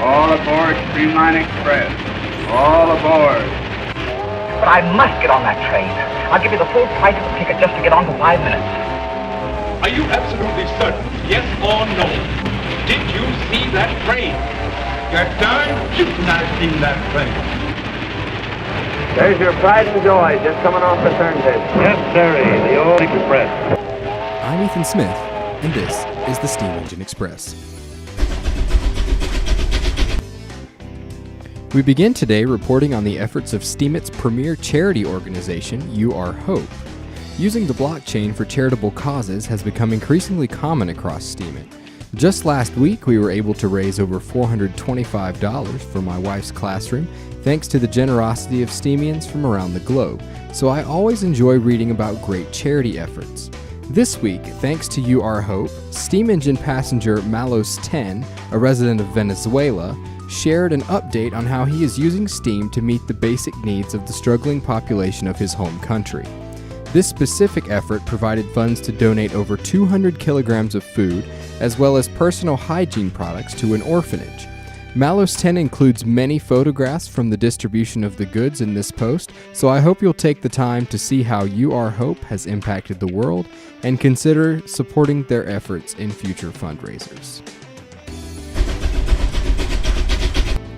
All aboard Streamline Express. All aboard. But I must get on that train. I'll give you the full price of the ticket just to get on for 5 minutes. Are you absolutely certain, yes or no? Did you see that train? You're darn shooting I've seen that train. There's your pride and joy just coming off the turntable. Yes, sirree, the old express. I'm Ethan Smith, and this is the Steam Engine Express. We begin today reporting on the efforts of STEEMIT's premier charity organization, You Are Hope. Using the blockchain for charitable causes has become increasingly common across STEEMIT. Just last week, we were able to raise over $425 for my wife's classroom, thanks to the generosity of STEAMians from around the globe, so I always enjoy reading about great charity efforts. This week, thanks to You Are Hope, Steam Engine passenger Malos 10, a resident of Venezuela, shared an update on how he is using Steam to meet the basic needs of the struggling population of his home country. This specific effort provided funds to donate over 200 kilograms of food, as well as personal hygiene products to an orphanage. Malos 10 includes many photographs from the distribution of the goods in this post, so I hope you'll take the time to see how You Are Hope has impacted the world and consider supporting their efforts in future fundraisers.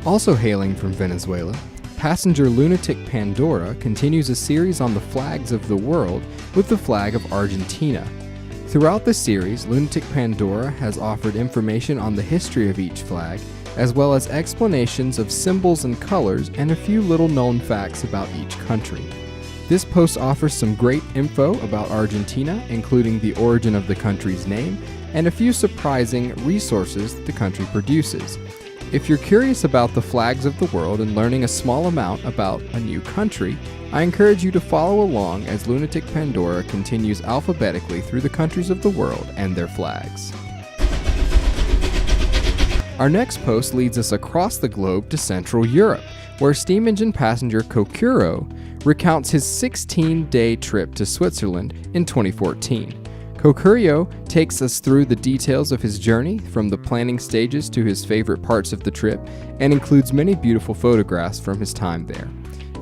Also hailing from Venezuela, passenger Lunatic Pandora continues a series on the flags of the world with the flag of Argentina. Throughout the series, Lunatic Pandora has offered information on the history of each flag, as well as explanations of symbols and colors and a few little known facts about each country. This post offers some great info about Argentina, including the origin of the country's name, and a few surprising resources that the country produces. If you're curious about the flags of the world and learning a small amount about a new country, I encourage you to follow along as Lunatic Pandora continues alphabetically through the countries of the world and their flags. Our next post leads us across the globe to Central Europe, where steam engine passenger Kokuro recounts his 16-day trip to Switzerland in 2014. Kokuro takes us through the details of his journey, from the planning stages to his favorite parts of the trip, and includes many beautiful photographs from his time there.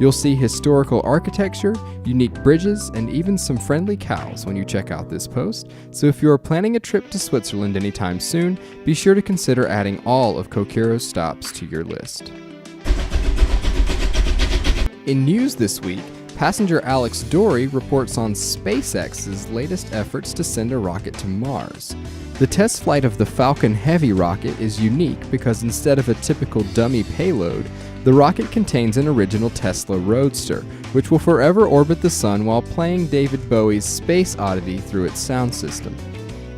You'll see historical architecture, unique bridges, and even some friendly cows when you check out this post, so if you are planning a trip to Switzerland anytime soon, be sure to consider adding all of Kokuro's stops to your list. In news this week, passenger Alex Dory reports on SpaceX's latest efforts to send a rocket to Mars. The test flight of the Falcon Heavy rocket is unique because instead of a typical dummy payload, the rocket contains an original Tesla Roadster, which will forever orbit the sun while playing David Bowie's Space Oddity through its sound system.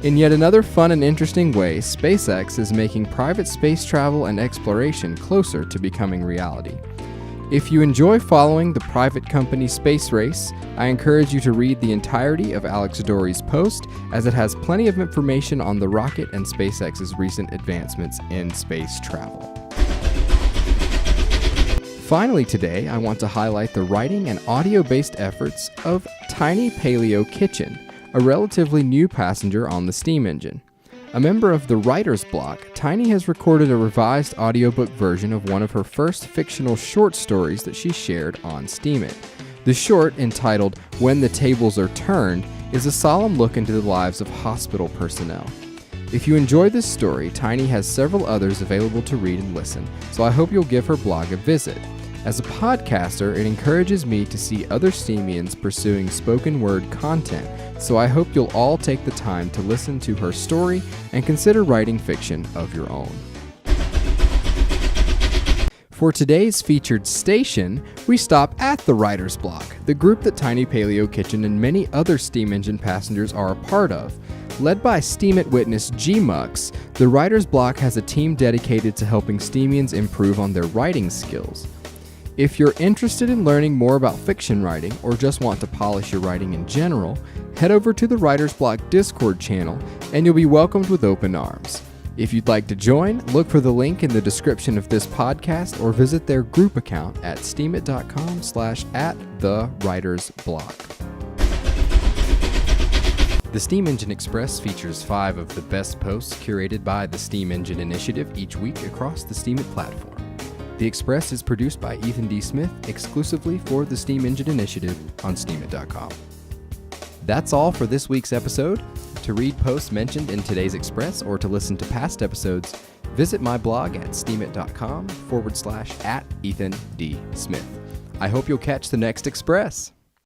In yet another fun and interesting way, SpaceX is making private space travel and exploration closer to becoming reality. If you enjoy following the private company space race, I encourage you to read the entirety of Alex Dory's post, as it has plenty of information on the rocket and SpaceX's recent advancements in space travel. Finally today, I want to highlight the writing and audio-based efforts of Tiny Paleo Kitchen, a relatively new passenger on the steam engine. A member of the writer's block, Tiny has recorded a revised audiobook version of one of her first fictional short stories that she shared on STEEMIT. The short, entitled When the Tables Are Turned, is a solemn look into the lives of hospital personnel. If you enjoy this story, Tiny has several others available to read and listen, so I hope you'll give her blog a visit. As a podcaster, it encourages me to see other STEAMians pursuing spoken word content, so I hope you'll all take the time to listen to her story and consider writing fiction of your own. For today's featured station, we stop at the Writer's Block, the group that Tiny Paleo Kitchen and many other steam engine passengers are a part of. Led by STEEMIT witness G-Mux, the Writer's Block has a team dedicated to helping STEAMians improve on their writing skills. If you're interested in learning more about fiction writing or just want to polish your writing in general, head over to the Writer's Block Discord channel and you'll be welcomed with open arms. If you'd like to join, look for the link in the description of this podcast or visit their group account at steemit.com/@thewritersblock. The Steam Engine Express features 5 of the best posts curated by the Steam Engine Initiative each week across the Steemit platform. The Express is produced by Ethan D. Smith exclusively for the Steam Engine Initiative on Steemit.com. That's all for this week's episode. To read posts mentioned in today's Express or to listen to past episodes, visit my blog at steemit.com /@EthanD. Smith. I hope you'll catch the next Express.